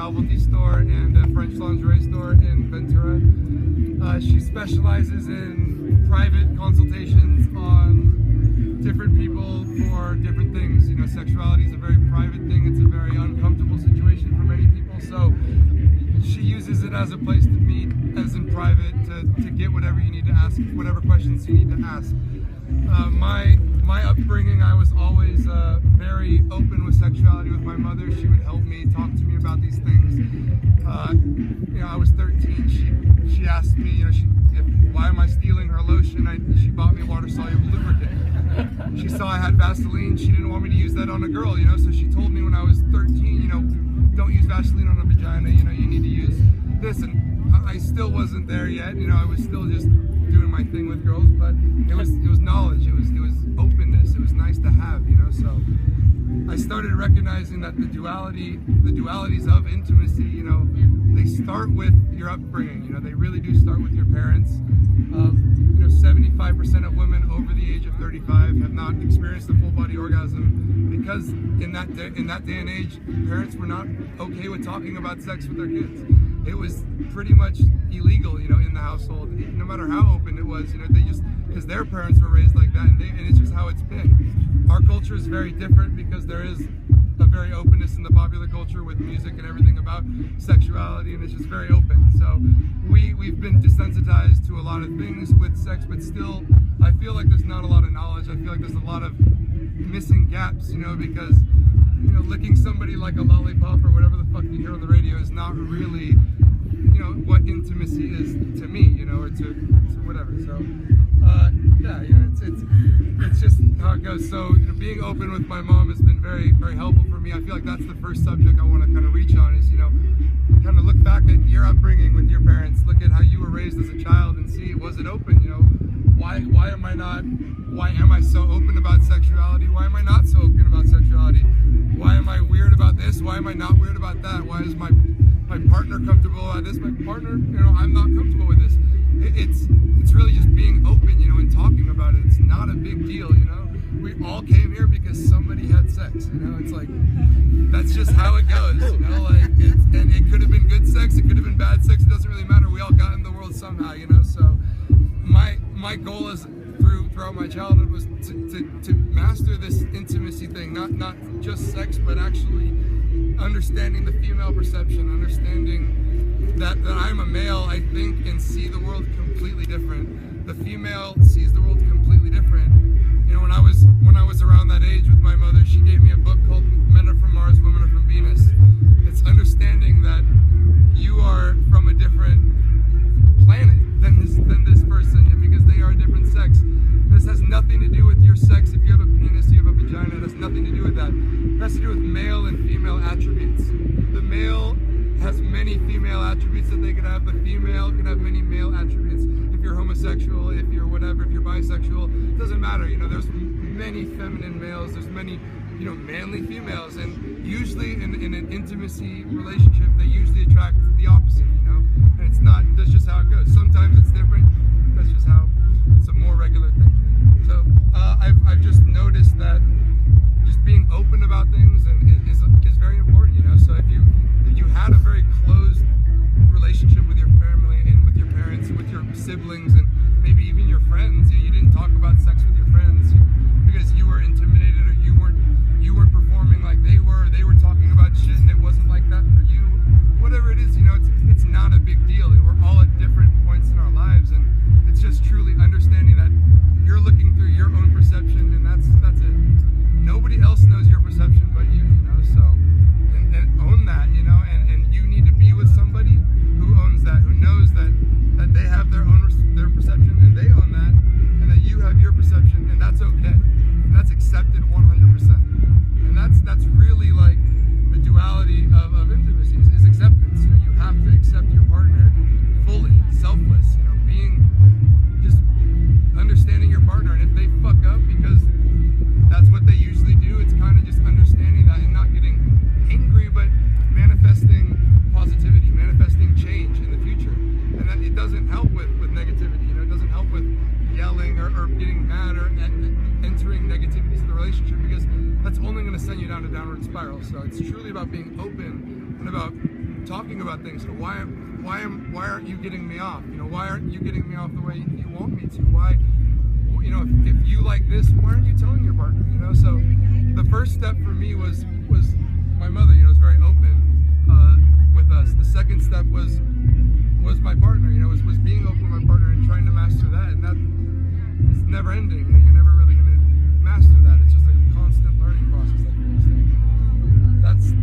novelty store and a French lingerie store in Ventura. She specializes in private consultations on different people for different things. You know, sexuality is a very private thing. It's a very uncomfortable situation for many people. So she uses it as a place to meet, as in private, to get whatever you need to ask, whatever questions you need to ask. My upbringing, I was always very open with sexuality with my mother. She would help me, talk to me about these things. You know, I was 13. She asked me, you know, why am I stealing her lotion? She bought me a water-soluble lubricant. She saw I had Vaseline. She didn't want me to use that on a girl, you know, so she told me when I was 13, you know, don't use Vaseline on a vagina, you know, you need to use this. And I still wasn't there yet, you know, I was still just doing my thing with girls, but it was knowledge, it was openness, it was nice to have, you know. So I started recognizing that the dualities of intimacy, you know, they start with your upbringing, you know, they really do start with your parents. You know, 75% of women over the age of 35 have not experienced a full body orgasm because in that day and age, parents were not okay with talking about sex with their kids. It was pretty much illegal, you know, in the household, no matter how open it was, you know, they just, because their parents were raised like that, and it's just how it's been. Our culture is very different because there is a very openness in the popular culture with music and everything about sexuality, and it's just very open. So we've been desensitized to a lot of things with sex, but still, I feel like there's not a lot of knowledge. I feel like there's a lot of missing gaps, you know, because, you know, licking somebody like a lollipop or whatever the fuck you hear on the radio is not really, you know, what intimacy is to me, you know, or to whatever. So yeah, you know, it's just how it goes. So, you know, being open with my mom has been very, very helpful for me. I feel like that's the first subject I want to kind of reach on is, you know, kind of look back at your upbringing with your parents, look at how you were raised as a child and see, was it open, you know? Why am I so open about sexuality? Why am I not so open about sexuality? Why am I weird about this? Why am I not weird about that? Why is my partner comfortable at this? My partner, you know, I'm not comfortable with this. It's really just being open, you know, and talking about it. It's not a big deal, you know. We all came here because somebody had sex, you know. It's like, that's just how it goes, you know. Like, and it could have been good sex, it could have been bad sex. It doesn't really matter. We all got in the world somehow, you know. So my goal is throughout my childhood was to master this intimacy thing, not just sex, but actually understanding the female perception, understanding that I'm a male, I think and see the world completely different. The female sees the world completely different. You know, when I was around that age with my mother, she gave me a book called Men Are From Mars, Women Are From Venus. It's understanding that you are from a different planet than this person, because they are a different sex. This has nothing to do with your sex. If you have a penis, you have a vagina, it has nothing to do with that. It has to do with male and female attributes. The male has many female attributes that they could have. The female can have many male attributes. If you're homosexual, if you're whatever, if you're bisexual, it doesn't matter. You know, there's many feminine males, there's many, you know, manly females, and usually in an intimacy relationship, they usually attract the opposite, you know? And it's not, that's just how it goes. Sometimes it's different, that's just how, it's a more regular thing. So I've just noticed that just being open about things is very important, you know? So if you had a very closed relationship with your family and with your parents, with your siblings, and maybe even your friends, you didn't talk about sex with your friends because you were intimidated, or you weren't performing like they were talking about shit and it wasn't like that for you. Whatever it is, you know, it's not a big deal. We're all at different points in our lives, and it's just truly understanding that you're looking through your own perception, and that's it. Nobody else knows your perception but you know, so and own that, you know, and you need to be with somebody who owns that, who knows that they have their perception and they own that, and that you have your perception, and that's okay. And that's accepted 100%. And that's really like the duality of intimacy is acceptance. You know, you have to accept your partner fully, selfless, you know, being just understanding your partner, and if they fuck up, because that's what they usually do, it's kind of just understanding that and not getting angry, but manifesting positivity, manifesting change in the future. And that it doesn't help with negativity, you know, it doesn't help with yelling or getting mad or entering negativity to the relationship, because that's only going to send you down a downward spiral. So it's truly about being open and about talking about things. So why aren't you getting me off? You know, why aren't you getting me off the way you want me to? Why, you know, if you like this, why aren't you telling your partner? You know, so the first step for me was my mother. You know, was very open with us. The second step was my partner. You know, was being open with my partner and trying to master that, and that is never ending. You're never really going to master that. It's just a constant learning process. I feel. So that's,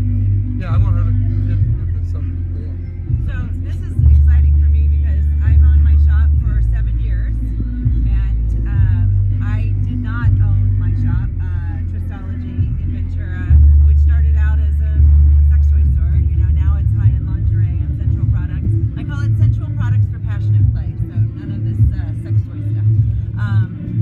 yeah, I want her to give it something. Yeah. So this is exciting for me because I've owned my shop for 7 years, and I did not own my shop, Trystology in Ventura, which started out as a sex toy store. You know, now it's high-end lingerie and sensual products. I call it sensual products for passionate play, so none of this sex toy stuff.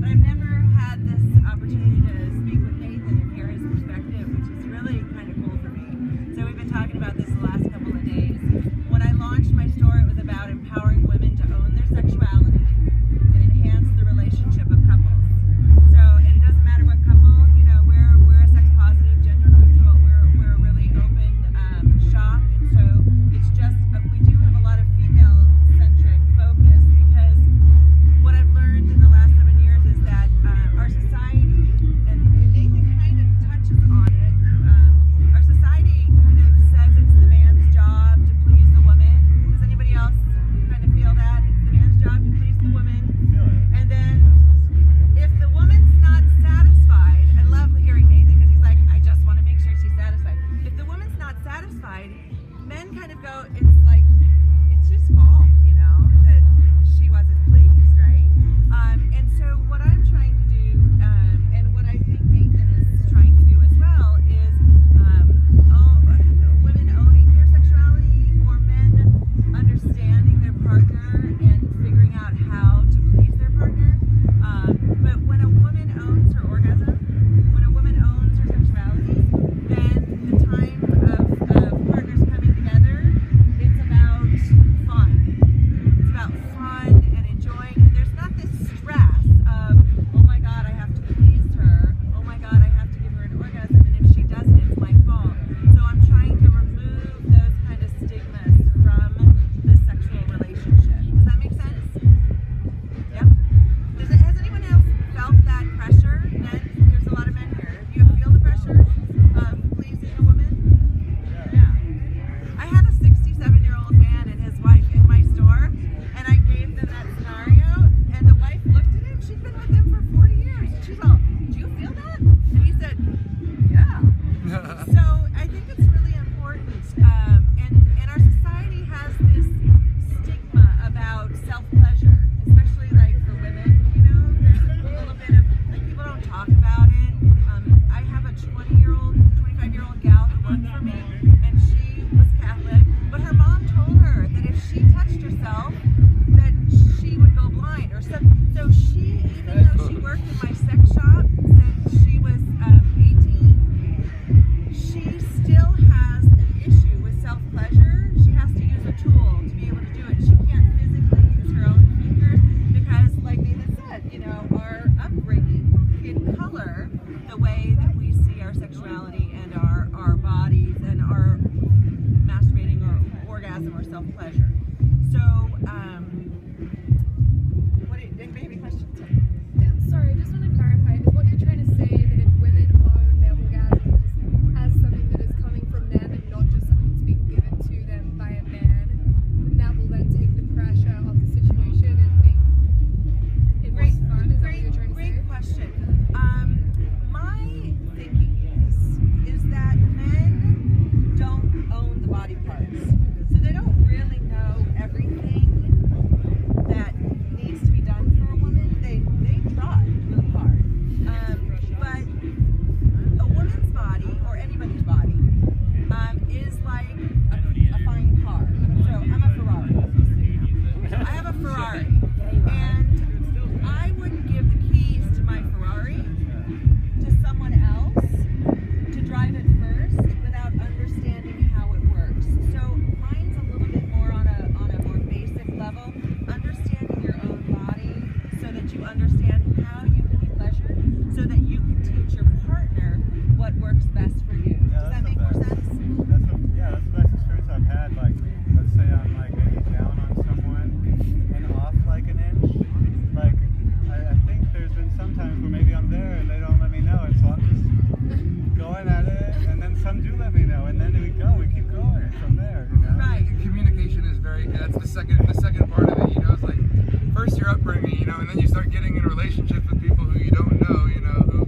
But I've never had this opportunity to speak with Nathan and hear his perspective, which is really kind of cool for me. So we've been talking about this the last couple of days. When I launched my store, it was about empowering women to own their sexuality and enhance the relationship of couples. So, and it doesn't matter what couple, you know, we're a sex positive, gender neutral, we're a really open shop, and so it's just, we do have a lot of female-centric focus, because what I've learned in the last 7 years is that our society, and Nathan kind of touches on it, our society kind of says it's the man's job to please the woman. Does anybody else kind of feel that? It's the man's job to please the woman. And then if the woman's not satisfied, I love hearing Nathan because he's like, I just want to make sure she's satisfied. If the woman's not satisfied, men kind of go, it's like, it's his fault, you know, that she wasn't pleased, right? And so what I'm trying to do, and what I think Nathan is trying to do as well, is women owning their sexuality, or men understanding their partner and figuring out how to please their partner. But when a woman owns her orgasm, when a woman owns her sexuality, then the time of partners coming together, it's about fun. It's about fun and enjoying. And there's not this stress of, oh my God, I have to please her. Oh my God, I have to give her an orgasm. And if she doesn't, it's my fault. So I'm trying to remove those kind of stigmas from the sexual relationship. Does that make sense? Yep. Has anyone else felt that pressure? Men, there's a lot of men here. Do you feel the pressure of pleasing a woman? Yeah. I had a 67-year-old man and his wife in my store, and I gave them that scenario, and the wife looked at him. She'd been with him for 40 years. She's all, do you feel that? And he said, yeah. So I think it's really important, and our society has this stigma about self-pleasure, especially like for women, you know, there's a little bit of, like, people don't talk about it. I have a 25-year-old gal who worked for me, and she was Catholic, but her mom told her that if she touched herself, that she would go blind, or something. So she, even though she worked in my sex shop since she was 18, she still has an issue with self-pleasure. She has to use a tool to be able to do it. She can't physically use her own fingers because, like Nathan said, you know, our upbringing can color the way that we see our sexuality and our bodies and our masturbating or orgasm or self-pleasure. So, anybody have any questions? Yeah, sorry, I just want to upbringing, you know, and then you start getting in relationships with people who you don't know, you know,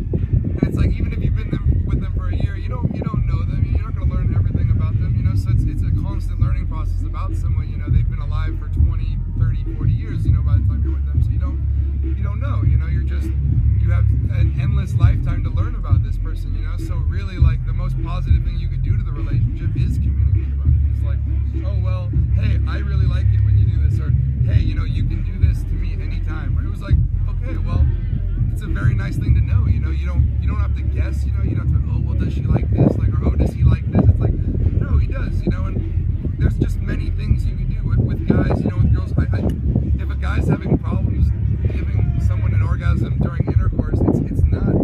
and it's like, even if you've been with them for a year, you don't know them, you're not going to learn everything about them, you know, so it's a constant learning process about someone, you know, they've been alive for 20, 30, 40 years, you know, by the time you're with them, so you don't know, you know, you have an endless lifetime to learn about this person, you know, so really, like, the most positive thing you could do to the relationship is communicate about it. It's like, oh, well, hey, I really like it when you do this, or hey, you know, you can do this to me anytime. Or it was like, okay, well, it's a very nice thing to know, you know, you don't have to guess, you know, you don't have to, oh, well, does she like this, like, or oh, does he like this? It's like, no, he does, you know, and there's just many things you can do with guys, you know, with girls. If a guy's having problems giving someone an orgasm during intercourse, it's not,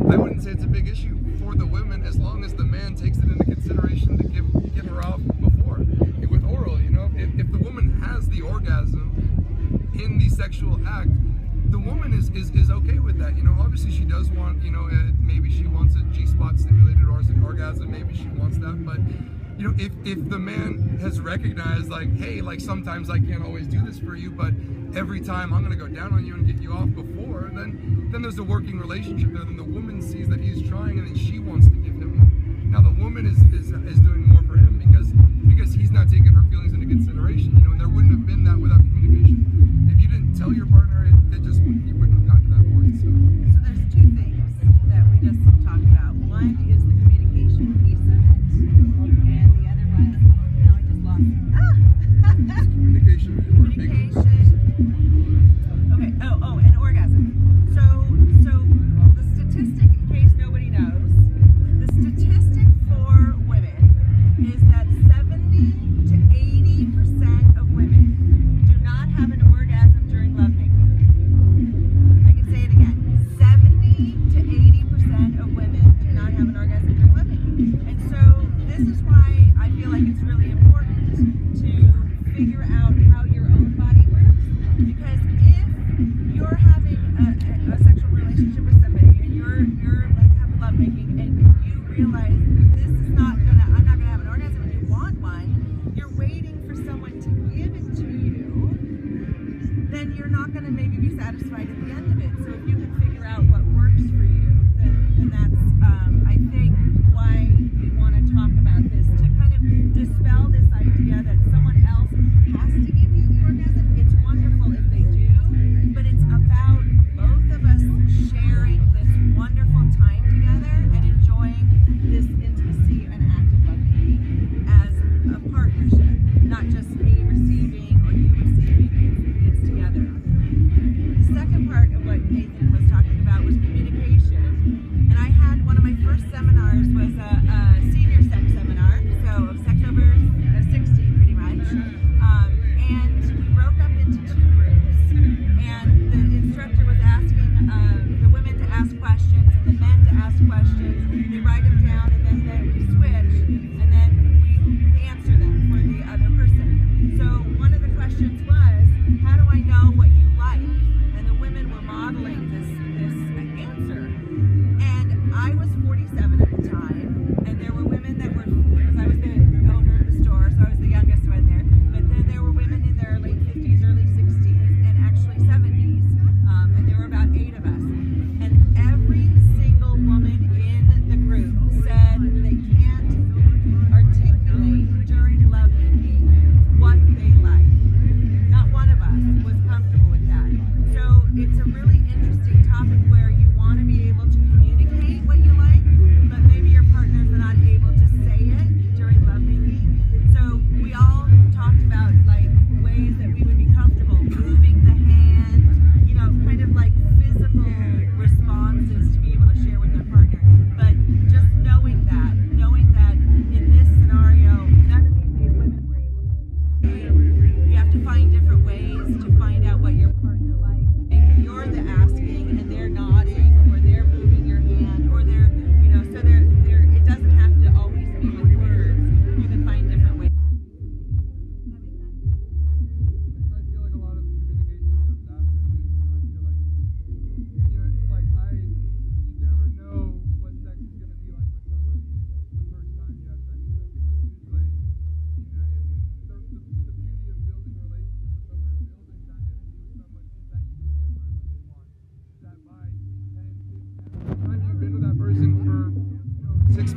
I wouldn't say it's a big issue for the women, as long as the man takes it into consideration to get her off before with oral, you know. If the woman has the orgasm in the sexual act, the woman is okay with that, you know. Obviously she does want, you know, maybe she wants a G-spot stimulated orgasm, maybe she wants that, but you know, if the man has recognized, like, hey, like, sometimes I can't always do this for you, but every time I'm gonna go down on you and get you off before, then there's a working relationship there. Then the woman sees that he's trying, and then she wants to give him. Now the woman is doing more for him because he's not taking her feelings into consideration, you know. And there wouldn't have been that without communication. If you didn't tell your partner, he wouldn't have gotten to that point. So there's two things that we just talked about. One is the communication piece of it, and the other one, no, I just lost it. Communication. Okay. Oh, and orgasm. So the statistic, in case nobody knows, the statistic for women is that 70 to 80% of women do not have an orgasm during lovemaking. I can say it again. 70 to 80% of women do not have an orgasm during lovemaking. And so this is why I feel like it's really important to figure out how your own body works. Because if you're having a sexual relationship with somebody and you're like having lovemaking and you realize I'm not gonna have an orgasm and you want one, you're waiting for someone to give it to you, then you're not gonna maybe be satisfied at the end of it. So if you can figure out what works for you, then that's I think why we want to talk about this, to kind of dispel this idea that someone else has to give you the orgasm. It's wonderful if they do, but it's about both of us sharing this wonderful time together and enjoying this intimacy and active lovemaking as a partnership, not just me receiving or you receiving. It's together. The second part of what Nathan was talking about was communication. And I had one of my first seminars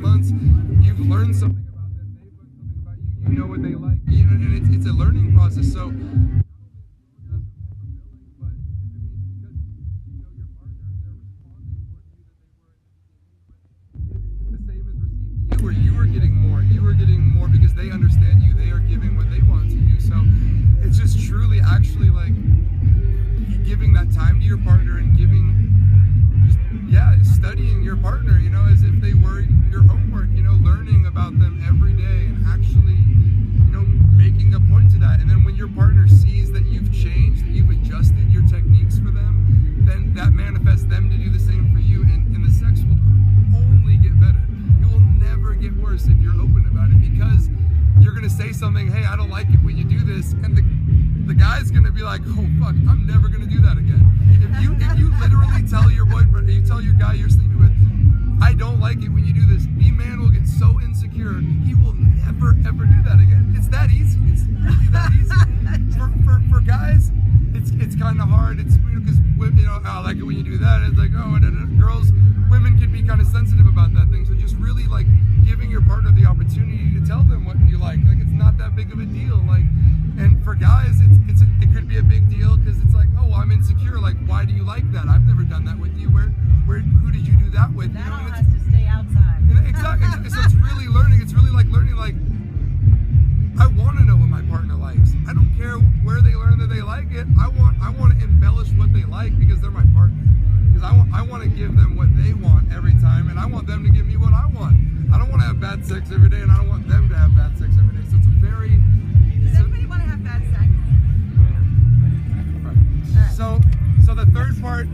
months, you've learned something about them, they've learned something about you, you know what they like, you know, and it's a learning process. So where you are getting more because they understand you, they are giving what they want to you. So it's just truly actually like giving that time to your partner and giving just, yeah, studying your partner, you know, as if they were your homework, you know, learning about them every day and actually, you know, making a point to that. And then when your partner sees that you've changed, that you've adjusted your techniques for them, then that manifests them to do the same for you, and the sex will only get better. Never get worse if you're open about it, because you're gonna say something, hey, I don't like it when you do this, and the guy's gonna be like, oh fuck, I'm never gonna do that again. If you literally tell your boyfriend, or you tell your guy you're sleeping with, I don't like it when you do this, the man will get so insecure he will never ever do that again. It's that easy. It's really that easy. For guys, it's kind of hard. It's weird because you know, I like it when you do that. It's like, oh, and girls, women can be kind of sensitive about that thing. So just really like giving your partner the opportunity to tell them what you like. Like it's not that big of a deal. Like, and for guys, it could be a big deal because it's like, oh, I'm insecure. Like, why do you like that? I've never done that with you. Who did you do that with? That you know, all has to stay outside. Exactly. So it's really learning. It's really like learning. Like, I want to know what my partner likes. I don't care where they learn that they like it. I want to embellish what they like because they're my partner. Because I want to give them what they want every time, and I want them to give me what I want. I don't want to have bad sex every day, and I don't want them to have bad sex every day. So it's a very. Does anybody want to have bad sex? So the third part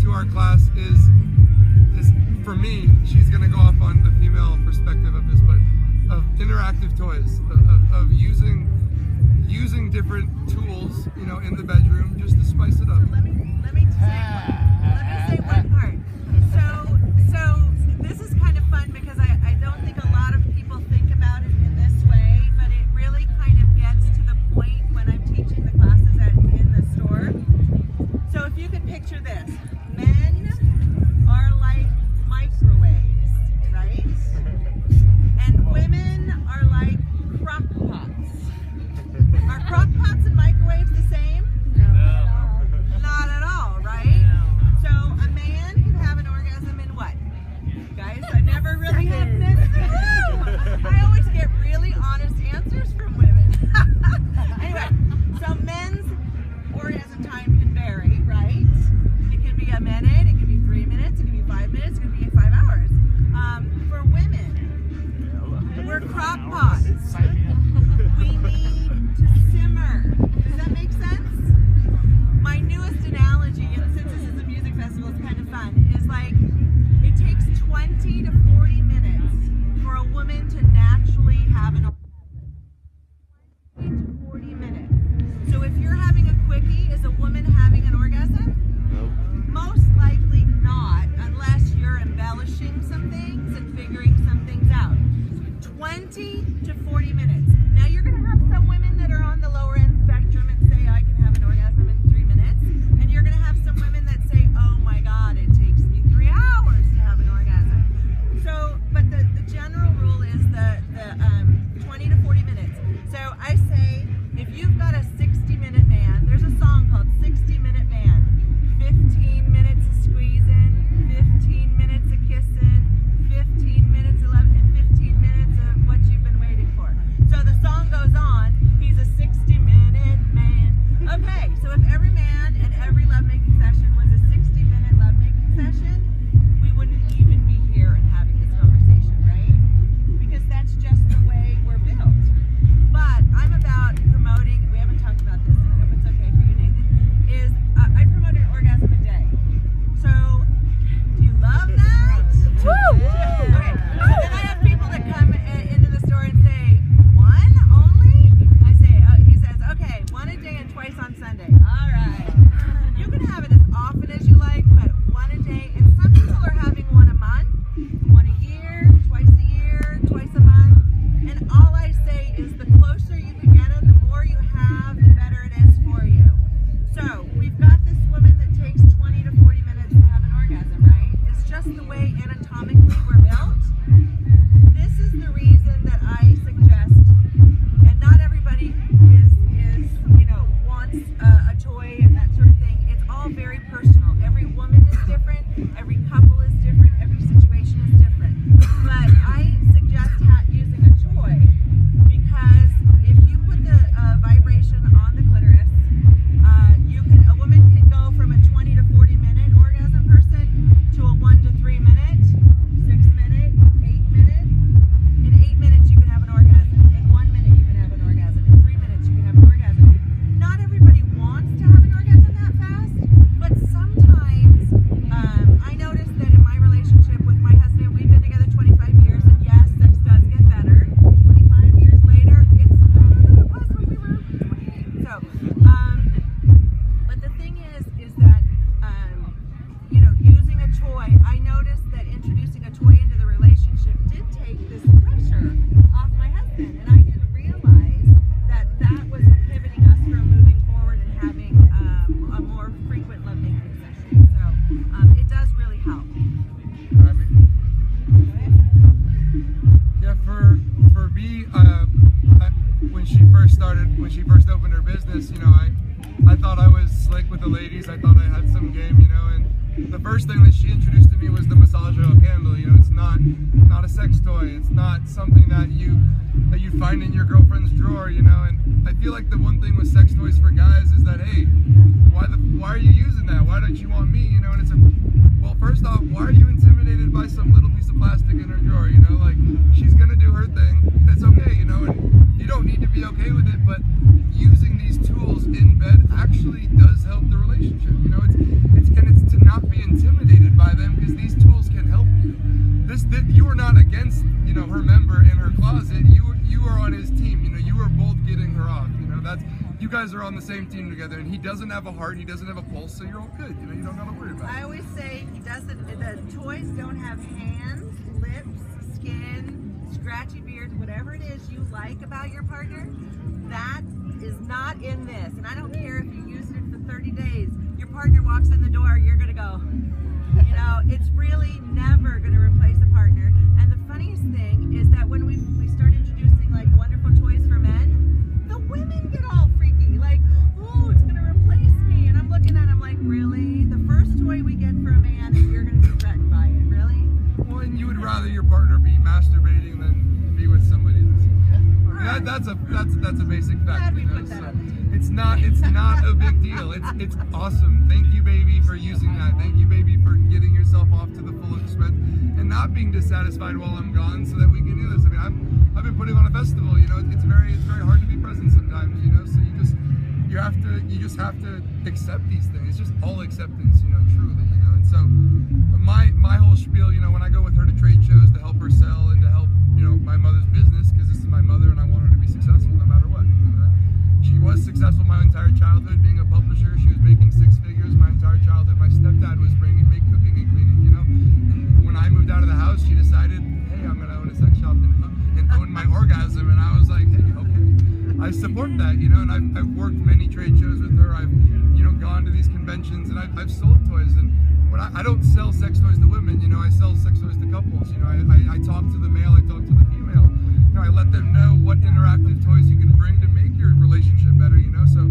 to our class is for me. She's gonna go off on the female perspective of this, but of interactive toys, of using different tools, you know, in the bedroom just to spice it up. So let me say one part. So this is kind of fun because I don't think a lot of people think about it in this way, but it really kind of gets to the point when I'm teaching the classes in the store. So if you could picture this, men are like microwaves, right? And women are like crock pots. Are crock pots and microwaves the same? No. Not at all, right? So a man can have an orgasm in what? Guys, I never really have men in the room. I always get really honest answers from women. Anyway, so men's orgasm time can vary, right? It can be a minute, it can be 3 minutes, it can be 5 minutes, it can be 5 hours. For women, we're crock pots. We need to simmer. Does that make sense? My newest analogy, and since this is a music festival, it's kind of fun, is like it takes 20 to 40 minutes for a woman to naturally have an orgasm. 20 to 40 minutes. So if you're having a quickie, is a woman having an orgasm? Nope. Most likely not, unless you're embellishing some things and figuring some things out. 20 to 40 minutes. Now you're going to have some women that are on the lower end spectrum and say, I can have an orgasm in 3 minutes. And you're going to have some women that say, oh my God, it takes me 3 hours to have an orgasm. So, but the general rule is the 20 to 40 minutes. So I say, if you've got a 60-minute man, there's a song called 60-Minute Man. 15 minutes of squeezing, 15 minutes of kissing, 15 minutes of love, and 15 minutes of what you've been waiting for. So the song goes toy, I noticed that introducing a toy into the relationship did take this pressure off my husband, and I didn't realize that that was inhibiting us from moving forward and having a more frequent lovemaking session. So it does really help. Yeah, for me, when she first opened her business, you know, I thought I was slick with the ladies. I thought I had some game, you know, and the first thing that she introduced to me was the massage oil candle. You know, it's not a sex toy. It's not something that you find in your girlfriend's drawer, you know. And I feel like the one thing with sex toys for guys is that, hey, why are you using that? Why don't you want me? You know, and it's well, first off, why are you intimidated by some little piece of plastic in her drawer? You know, like, she's gonna do her thing. It's okay, you know, and you don't need to be okay with it, but using these tools in bed actually does help the relationship. You know, it's to not be intimidated by them, because these tools can help you. You are not against, you know, her member in her closet. You are on his team. You know, you are both getting her off. You know, you guys are on the same team together, and he doesn't have a heart, he doesn't have a pulse, so you're all good. You know, you don't gotta worry about it. I always say the toys don't have hands, lips, skin, scratchy beards, whatever it is you like about your partner, that is not in this. And I don't care if you use it for 30 days. Your partner walks in the door, you're gonna go. You know, it's really never gonna replace a partner. And the funniest thing is that when we start introducing like wonderful toys for men, the women get all freaky, like, oh, it's gonna replace me. And I'm looking at them like, really? The first toy we get for a man and you're gonna be threatened by it, really? Well, and you would rather your partner be masturbating than be with somebody else. Right. That's a basic fact. Glad we put that on the table. It's not a big deal. It's awesome. Thank you, baby, for using that. Thank you, baby, for getting yourself off to the full extent and not being dissatisfied while I'm gone, so that we can do this. I mean, I've been putting on a festival. You know, it's very hard to be present sometimes. You know, so you just have to accept these things. It's just all acceptance. You know, truly. You know, and so my whole spiel. You know, when I go with her to trade shows to help her sell and to help, you know, my mother's business, because this is my mother and I want her to be successful no matter what. You know? She was successful my entire childhood being a publisher. She was making six figures my entire childhood. My stepdad was make cooking and cleaning, you know. And when I moved out of the house, she decided, hey, I'm gonna own a sex shop and own my orgasm. And I was like, hey, okay, I support that, you know. And I've worked many trade shows with her. I've, you know, gone to these conventions, and I've sold toys. And when I don't sell sex toys to women, you know, I sell sex toys to couples. You know, I talk to the male, I talk to the female. You know, I let them know what interactive toys you can bring to make your relationship better, you know. So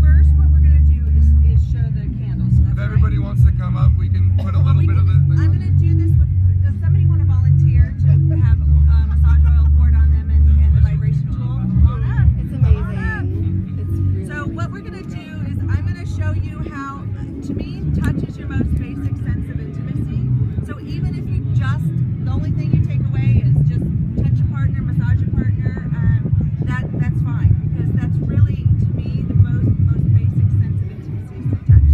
first what we're going to do is show the candles. If everybody wants to come up, we can put a little bit of the thing. I'm going to do this with, does somebody want to volunteer to have massage oil poured on them and the vibration tool? Come on up. It's amazing. It's really So what we're going to do is I'm going to show you how, to me, touch is your most basic sense of intimacy. So even if you just, the only thing you take away is just touch your partner, massage your partner, that's fine, because that's really, to me, the most basic sense of intimacy is to touch.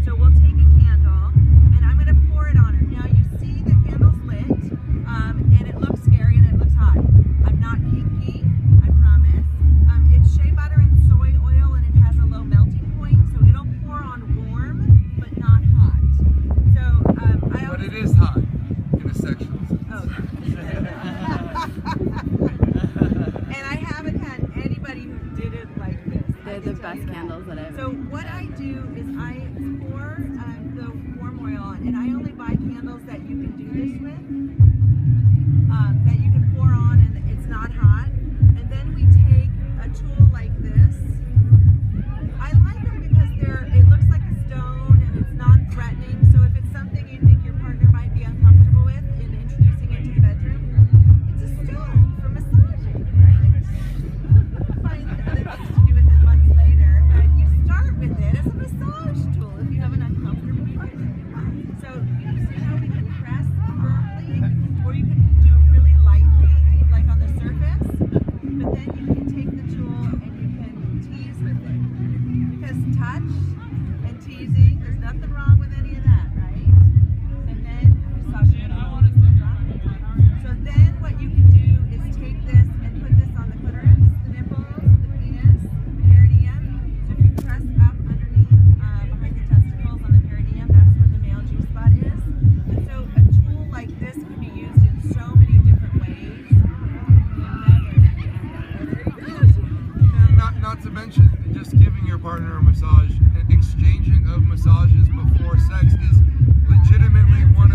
So we'll take a candle, and I'm going to pour it on her. Now you see the candle's lit, and it looks scary and it looks hot. I'm not kinky, I promise. It's shea butter and soy oil, and it has a low melting point, so it'll pour on warm, but not hot. So But it is hot in a sexual sense. Oh. And I haven't had anybody who did it like this. They're the best candles that I've So what I do is I pour the warm oil on, and I only buy candles that you can do this with, that you can pour on and it's not hot. And then we take a tool like this. I like them because it looks like a stone and it's non-threatening. So if it's something you think your partner might be uncomfortable with in introducing it to the bedroom, it's a stone for massaging, right? Find other things to do with it months later, but you start with it as a massage tool if you have an uncomfortable partner. So you see how we can press firmly, or you can do it really lightly, like on the surface, but then you can take the tool and you can tease with it. Because touch and teasing, there's nothing wrong with any of that, right? And then, Sasha, so then what you can do is take this and put this on the clitoris, the nipples, the penis, the perineum. So if you press up underneath, behind the testicles on the perineum, that's where the male G spot is. partner a massage, and exchanging of massages before sex is legitimately one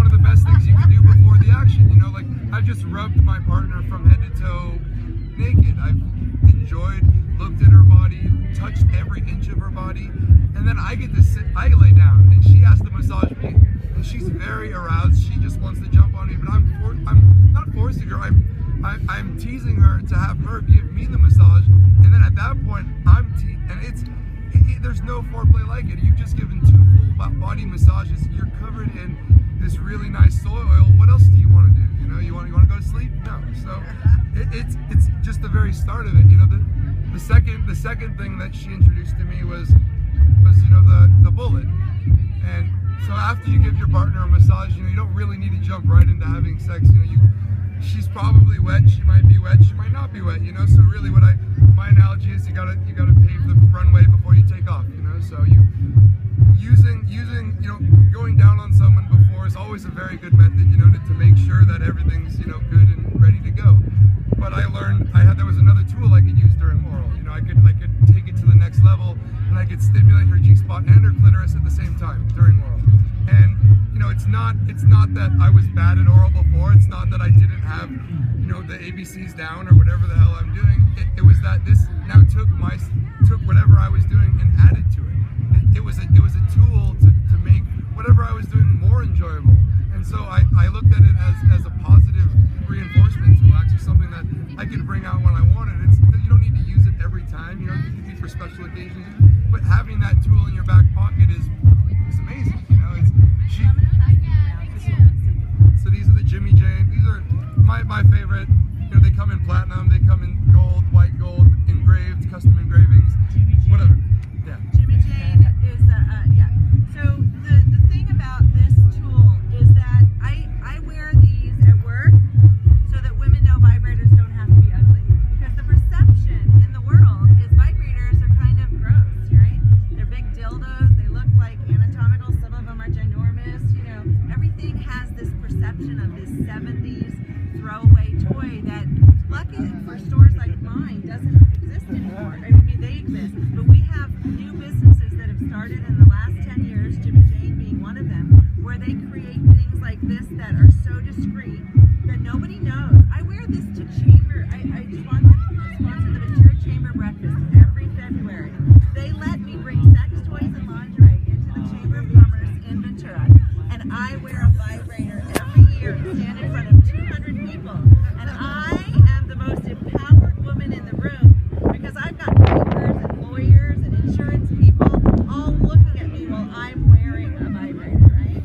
of the best things you can do before the action. You know, like I've just rubbed my partner from head to toe naked. I've enjoyed, looked at her body, touched every inch of her body, and then I get to sit, I lay down, and she has to massage me, and she's very aroused. She just wants to jump on me, but I'm not forcing her. I'm teasing her to have her give me the massage, and then at that point and there's no foreplay like it. You've just given 2 full body massages. You're covered in this really nice soy oil. What else do you want to do? You know, you want to go to sleep? No. So it's just the very start of it. You know, the second thing that she introduced to me was you know, the bullet. And so after you give your partner a massage, you know, you don't really need to jump right into having sex. You know, she's probably wet, she might be wet, she might not be wet, you know. So really my analogy is you gotta pave the runway before you take off, you know. So using you know, going down on someone before is always a very good method, you know, to make sure that everything's, you know, good and ready to go. But I learned there was another tool I could use during oral. You know, I could take it to the next level, and I could stimulate her G-spot and her clitoris at the same time during oral. And you know, it's not that I was bad at oral before. It's not that I didn't have, you know, the ABCs down or whatever the hell I'm doing. It was that this now took whatever I was doing and added to it. It was a tool to make whatever I was doing more enjoyable. And so I looked at it as a positive reinforcement tool, actually something that I could bring out when I wanted. You don't need to use it every time, you know, it can be for special occasions. But having that tool in your back pocket is amazing, you know. So these are the Jimmy Jane. These are my favorite. You know, they come in platinum, they come in gold, white gold, engraved, custom engravings, whatever. Yeah. Jimmy Jane is So the thing about this tool is that I wear these at work so that women know vibrators don't have to be ugly. Because the perception in the world is vibrators are kind of gross, right? They're big dildos, they look like anatomical, some of them are ginormous, you know. Everything has this perception of this 70s throwaway toy that, lucky for stores like mine, doesn't exist anymore. I mean, they exist, but we have new businesses that have started in the last 10 years, Jimmy Jane being one of them, where they create things like this that are so discreet that nobody knows. I wear this to chamber. I sponsor the Ventura Chamber Breakfast every February. They let me bring sex toys and lingerie into the Chamber of Commerce in Ventura, and I wear a vibrator every year and stand in front of 200 people. And I am the most empowered woman in the room because I've got bankers and lawyers and insurance people all looking at me while I'm wearing a vibrator, right?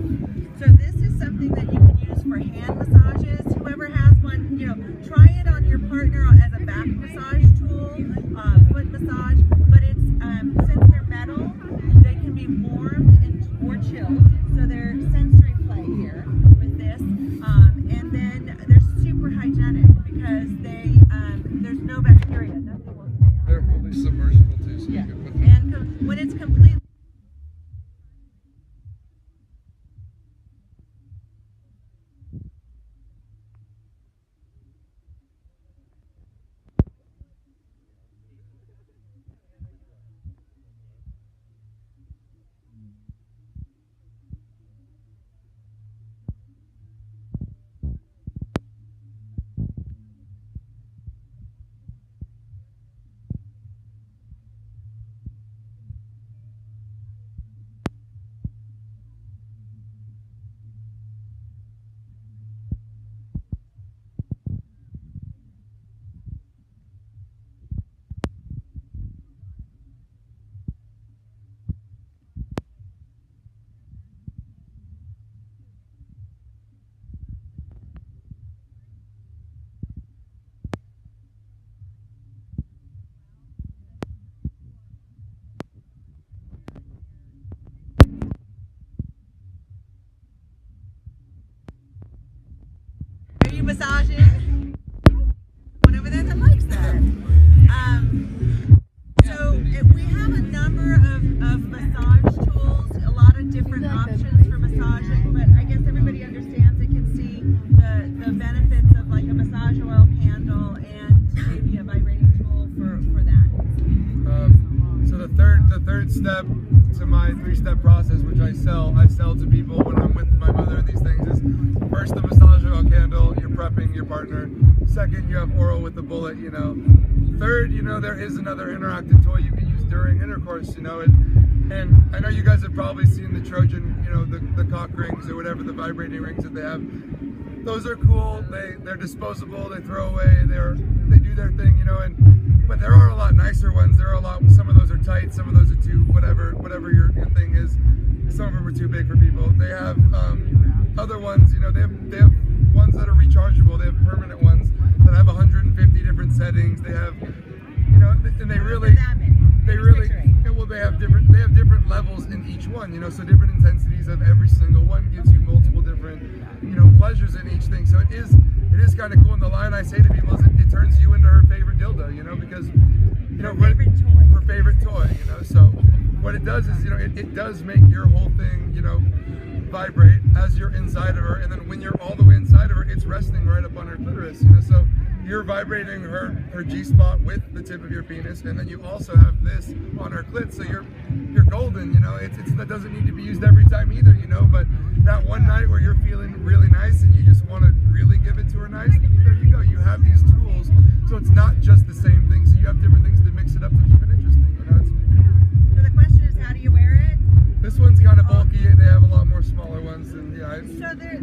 So this is something that you can use for hand massages. Whoever has one, you know, try it on your partner as a back massage tool, foot massage. But it's since they're metal, they can be warmed or chilled. So they're sensory play here with this, and then they're super hygienic because there's no bacteria. Nothing will stay on. They're fully submersible too, so Yeah. you can put them. And when it's completely the third step to my 3-step process, which I sell to people when I'm with my mother and these things, is first the massage oil candle, you're prepping your partner. Second, you have oral with the bullet, you know. Third, you know, there is another interactive toy you can use during intercourse, you know. And I know you guys have probably seen the Trojan, you know, the cock rings or whatever, the vibrating rings that they have. Those are cool. They're disposable. They throw away. They do their thing, you know. But there are a lot nicer ones. There are a lot. Some of those are tight. Some of those are too whatever your thing is. Some of them are too big for people. They have other ones. You know, they have ones that are rechargeable. They have permanent ones that have 150 different settings. They have, you know, and they have different levels in each one, you know, so different intensities of every single one gives you multiple different, you know, pleasures in each thing. So it is kind of cool. And the line I say to people is it turns you into her favorite dildo, you know, because, you know, her favorite toy, you know. So what it does is, you know, it does make your whole thing, you know, vibrate as you're inside of her, and then when you're all the way inside of her, it's resting right up on her clitoris, you know. So you're vibrating her G-spot with the tip of your penis, and then you also have this on her clit, so you're golden, you know. That doesn't need to be used every time either, you know, but that one night where you're feeling really nice and you just want to really give it to her nice, there you go. You have these tools, so it's not just the same thing, so you have different things to mix it up to keep it interesting, you know. So the question is, how do you wear it? This one's kind of bulky. They have a lot more smaller ones, and yeah. So the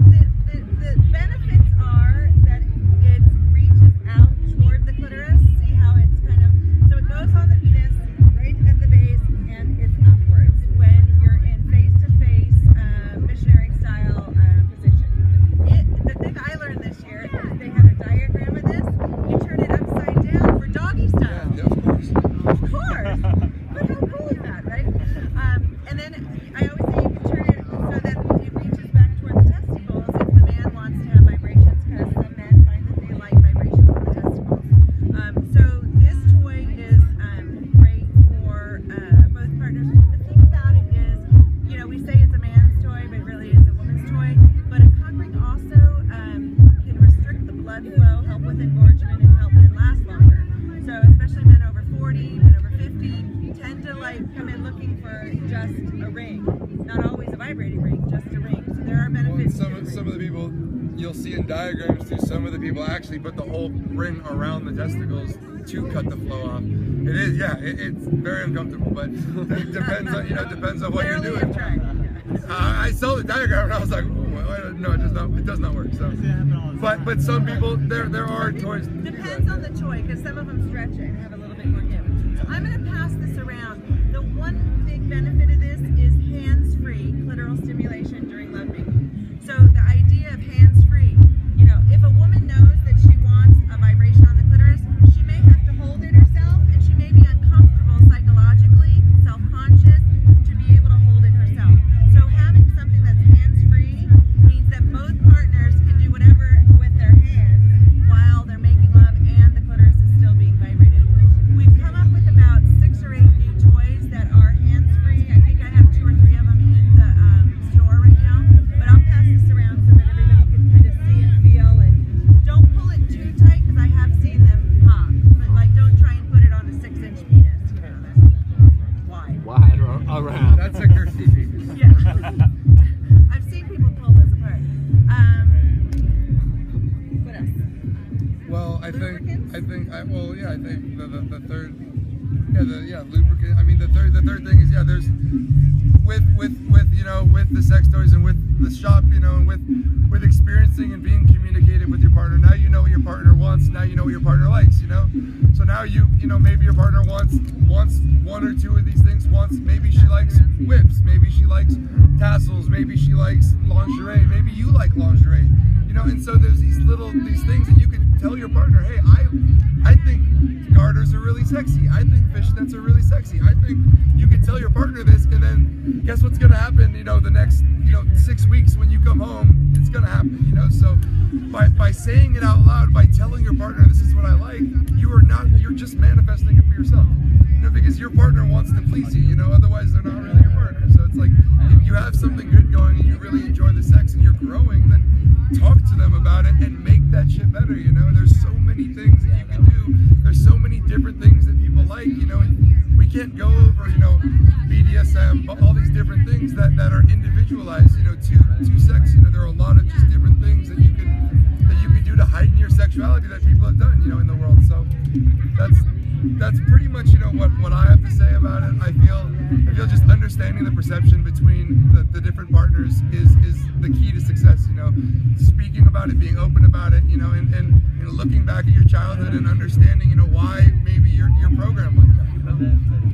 benefits are that it reaches out toward the clitoris. See how it's kind of, so it goes on the penis right at the base and it's upwards when you're in face-to-face missionary style position. The thing I learned this year is they had a diagram of this. You turn it upside down for doggy style. Yeah, of course. Of course. But how cool is that, right? And then I always say you can turn it so that it reaches back toward the testicles if the man wants to have vibrations, because some men find that they like vibrations on the testicles. So this toy is great for both partners. The thing about it is, you know, we say it's a man's toy, but really it's a woman's toy. But a cock ring also can restrict the blood flow, help with engorgement, and help it last longer. So especially men over 40, men over 50 tend to like come in looking for just a ring, not always a vibrating ring, just a ring. So there are benefits. Well, some of the people you'll see in diagrams too. Some of the people actually put the whole ring around the testicles to cut the flow off. It is, yeah, it's very uncomfortable, but it depends on what you're doing. I saw the diagram and I was like, oh, no, it does not work. So, but some people there are toys. Depends on the toy, because some of them stretch it and have a little bit more give. So I'm going to pass this around. The one big benefit of this is hands-free clitoral stimulation during lovemaking. So the idea of hands-free, you know, if a woman knows that she wants a vibration on the clitoris, she may have to hold it herself, and she may be uncomfortable psychologically, self-conscious, to be able to hold it herself. So having something that's hands-free means that both partners can do whatever with their hands while they're making love and the clitoris is still being vibrated. We've come up with about 6 or 8 new toys that are hands-free. I think I have 2 or 3 of them in the store right now, but I'll pass this around so that everybody can kind of see and feel. And don't pull it too tight, because I have seen them pop, but like don't try and put it on a 6-inch penis, you know, that's wide around. That's a Kirsty penis. Yeah. I've seen people pull those apart. What else? Well, I think the third, lubricant. I mean, the third thing is, yeah, there's with you know, with the sex toys and with the shop, you know, and with experiencing and being communicated with your partner. Now you know what your partner wants. Now you know what your partner likes. You know, so now you know, maybe your partner wants 1 or 2 of these things. Maybe she likes whips. Maybe she likes tassels. Maybe she likes lingerie. Maybe you like lingerie. You know, and so there's these things that you can tell your partner, hey, I think garters are really sexy. I think fishnets are really sexy. I think you can tell your partner this, and then guess what's gonna happen, you know, the next, you know, 6 weeks when you come home, it's gonna happen, you know. So by saying it out loud, by telling your partner this is what I like, you're just manifesting it for yourself. because your partner wants to please you, otherwise they're not really your partner. So it's like, if you have something good going and you really enjoy the sex and you're growing, then talk to them about it and make that shit better, There's so many things that you can do. There's so many different things that people like, and we can't go over, BDSM, but all these different things that are individualized, to sex. There are a lot of just different things that you can do to heighten your sexuality that people have done, in the world. So that's pretty much, what I have to say about it. I feel just understanding the perception between the different partners is the key to success, speaking about it, being open about it, and looking back at your childhood and understanding, why maybe you're programmed like that,